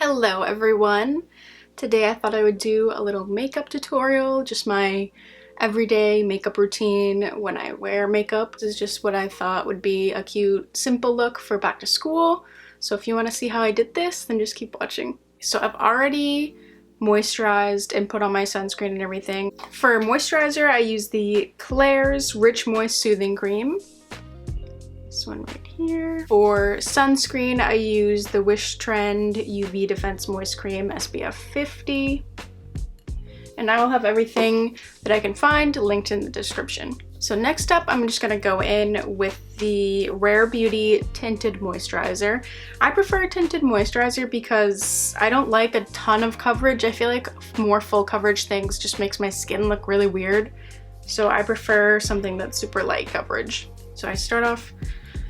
Hello everyone! Today I thought I would do a little makeup tutorial, just my everyday makeup routine when I wear makeup. This is just what I thought would be a cute, simple look for back to school. So if you want to see how I did this, then just keep watching. So I've already moisturized and put on my sunscreen and everything. For moisturizer, I use the Klairs Rich Moist Soothing Cream. This one right here. For sunscreen, I use the Wish Trend UV Defense Moist Cream SPF 50. And I will have everything that I can find linked in the description. So next up, I'm just gonna go in with the Rare Beauty Tinted Moisturizer. I prefer tinted moisturizer because I don't like a ton of coverage. I feel like more full coverage things just makes my skin look really weird. So I prefer something that's super light coverage. So I start off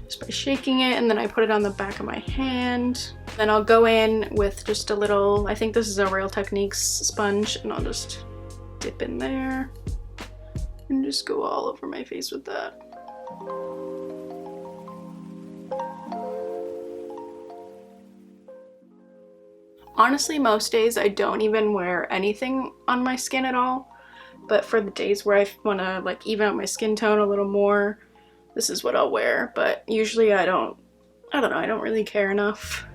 just by shaking it, and then I put it on the back of my hand. Then I'll go in with just a little, I think this is a Real Techniques sponge, and I'll just dip in there and just go all over my face with that. Honestly, most days I don't even wear anything on my skin at all, but for the days where I want to like even out my skin tone a little more, this is what I'll wear. But usually I don't know, I don't really care enough.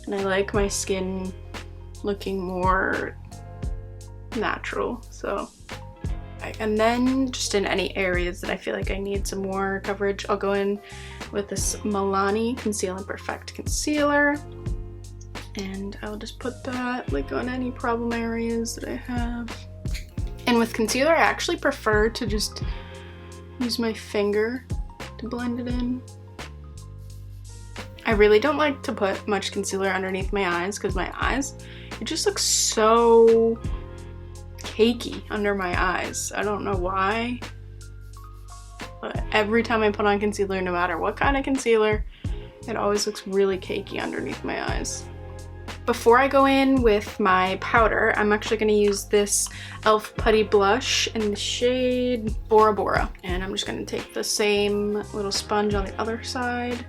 And I like my skin looking more natural, so. And then just in any areas that I feel like I need some more coverage, I'll go in with this Milani Conceal and Perfect Concealer. And I'll just put that like on any problem areas that I have. And with concealer, I actually prefer to just use my finger to blend it in. I really don't like to put much concealer underneath my eyes because my eyes, it just looks so cakey under my eyes. I don't know why, but every time I put on concealer, no matter what kind of concealer, it always looks really cakey underneath my eyes. Before I go in with my powder, I'm actually going to use this e.l.f. Putty Blush in the shade Bora Bora. And I'm just going to take the same little sponge on the other side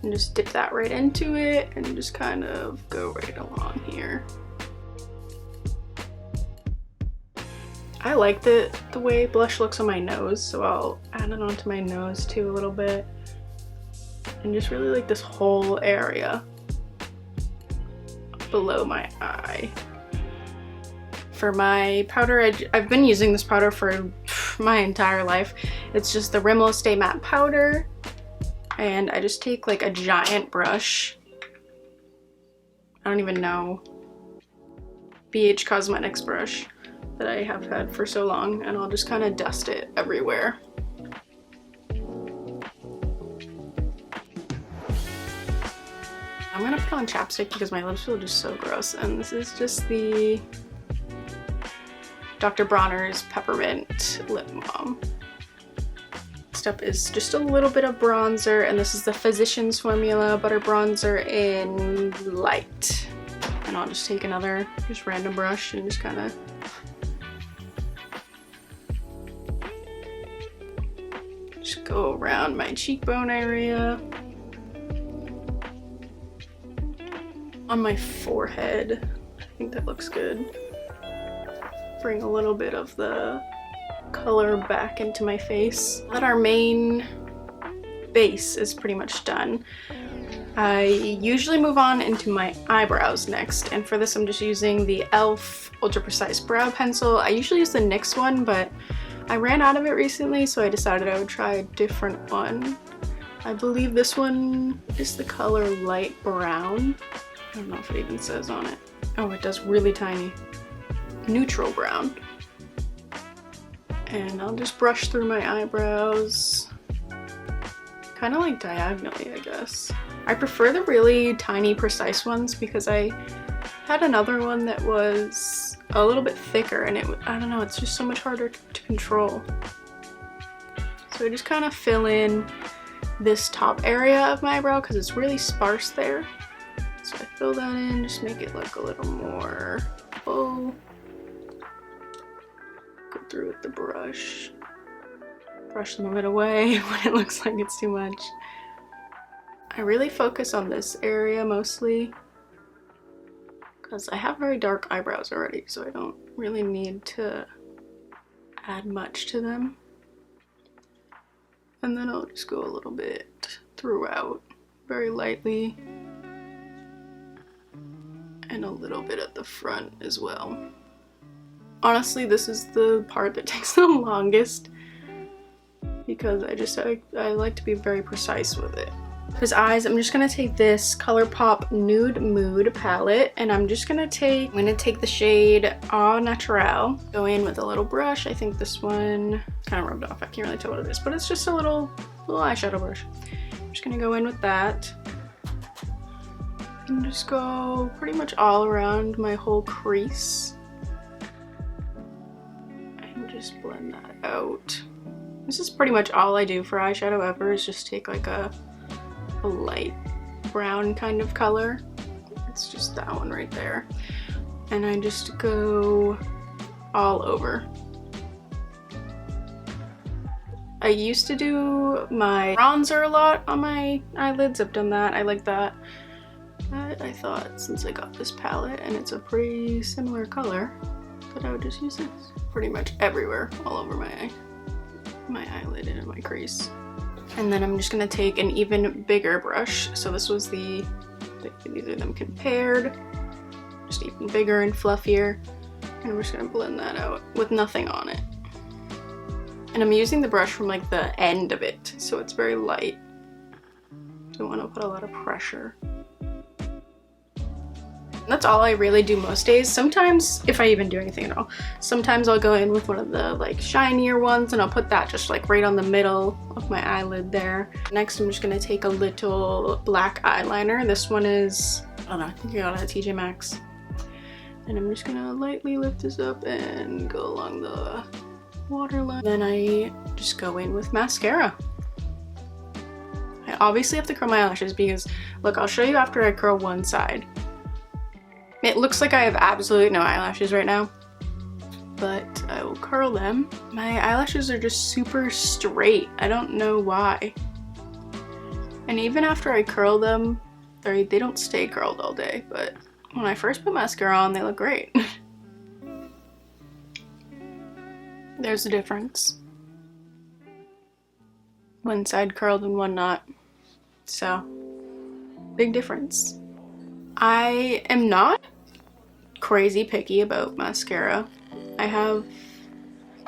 and just dip that right into it and just kind of go right along here. I like the way blush looks on my nose, so I'll add it onto my nose too a little bit. And just really like this whole area below my eye. For my powder, I've been using this powder for my entire life. It's just the Rimmel Stay Matte Powder, and I just take like a giant brush. I don't even know. BH Cosmetics brush that I have had for so long, and I'll just kind of dust it everywhere. I'm gonna put on chapstick because my lips feel just so gross, and this is just the Dr. Bronner's Peppermint Lip Balm. Next up is just a little bit of bronzer, and this is the Physicians Formula Butter Bronzer in Light. And I'll just take another just random brush and just kind of just go around my cheekbone area. On my forehead, I think that looks good. Bring a little bit of the color back into my face. Now that our main base is pretty much done, I usually move on into my eyebrows next, and for this I'm just using the e.l.f. Ultra Precise Brow Pencil. I usually use the NYX one, but I ran out of it recently, so I decided I would try a different one. I believe this one is the color Light Brown. I don't know if it even says on it. Oh, it does really tiny. Neutral brown. And I'll just brush through my eyebrows. Kind of like diagonally, I guess. I prefer the really tiny, precise ones because I had another one that was a little bit thicker, and I don't know, it's just so much harder to control. So I just kind of fill in this top area of my eyebrow because it's really sparse there. So I fill that in, just make it look a little more full. Go through with the brush. Brush some of it away when it looks like it's too much. I really focus on this area mostly because I have very dark eyebrows already, so I don't really need to add much to them. And then I'll just go a little bit throughout, very lightly, and a little bit at the front as well. Honestly, this is the part that takes the longest because I like to be very precise with it. His eyes, I'm just gonna take this ColourPop Nude Mood palette, and I'm gonna take the shade Au Naturel. Go in with a little brush. I think this one kind of rubbed off. I can't really tell what it is, but it's just a little eyeshadow brush. I'm just gonna go in with that and just go pretty much all around my whole crease and just blend that out. This is pretty much all I do for eyeshadow ever, is just take like a light brown kind of color. It's just that one right there. And I just go all over. I used to do my bronzer a lot on my eyelids. I've done that. I like that. But I thought since I got this palette and it's a pretty similar color that I would just use this pretty much everywhere, all over my eyelid and my crease. And then I'm just gonna take an even bigger brush. So this was these are them compared, just even bigger and fluffier. And I'm just gonna blend that out with nothing on it. And I'm using the brush from like the end of it, so it's very light. Don't want to put a lot of pressure. That's all I really do most days. Sometimes, if I even do anything at all, sometimes I'll go in with one of the like shinier ones and I'll put that just like right on the middle of my eyelid there. Next, I'm just gonna take a little black eyeliner. This one is, I don't know, I think I got it at TJ Maxx. And I'm just gonna lightly lift this up and go along the waterline. Then I just go in with mascara. I obviously have to curl my eyelashes because, look, I'll show you after I curl one side. It looks like I have absolutely no eyelashes right now, but I will curl them. My eyelashes are just super straight. I don't know why. And even after I curl them, they don't stay curled all day, but when I first put mascara on, they look great. There's a difference. One side curled and one not. So, big difference. I am not crazy picky about mascara.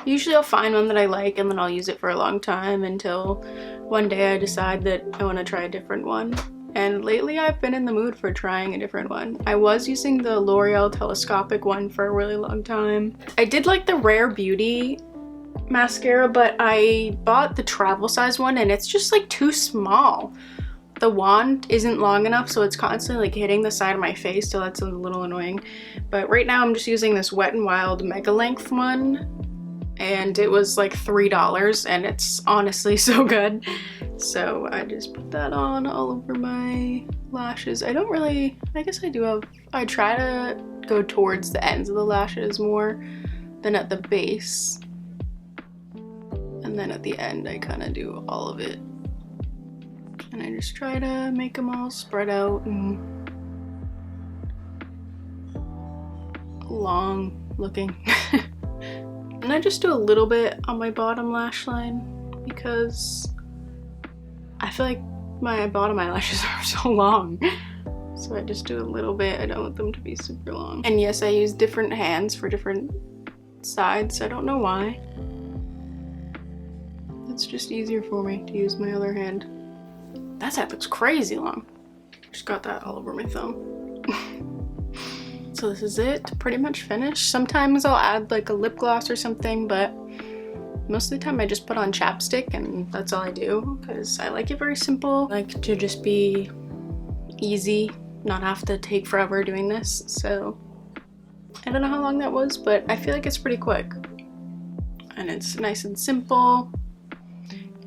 Usually I'll find one that I like and then I'll use it for a long time until one day I decide that I want to try a different one. And lately I've been in the mood for trying a different one. I was using the L'Oreal telescopic one for a really long time. I did like the Rare Beauty mascara, but I bought the travel size one and it's just like too small. The wand isn't long enough, so it's constantly like hitting the side of my face, so that's a little annoying. But right now I'm just using this Wet n Wild Mega Length one, and it was like $3 and it's honestly so good. So I just put that on all over my lashes. I try to go towards the ends of the lashes more than at the base. And then at the end I kind of do all of it. And I just try to make them all spread out and long looking. And I just do a little bit on my bottom lash line because I feel like my bottom eyelashes are so long. So I just do a little bit. I don't want them to be super long. And yes, I use different hands for different sides. I don't know why. It's just easier for me to use my other hand. That side looks crazy long. Just got that all over my thumb. So this is it, pretty much finished. Sometimes I'll add like a lip gloss or something, but most of the time I just put on chapstick and that's all I do because I like it very simple. I like to just be easy, not have to take forever doing this. So I don't know how long that was, but I feel like it's pretty quick. And it's nice and simple.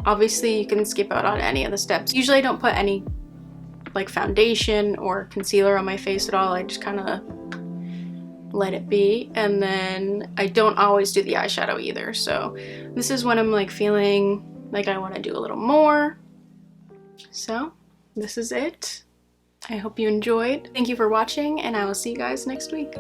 Obviously, you can skip out on any of the steps. Usually I don't put any like foundation or concealer on my face at all. I just kind of let it be. And then I don't always do the eyeshadow either. So this is when I'm like feeling like I want to do a little more. So this is it. I hope you enjoyed. Thank you for watching, and I will see you guys next week.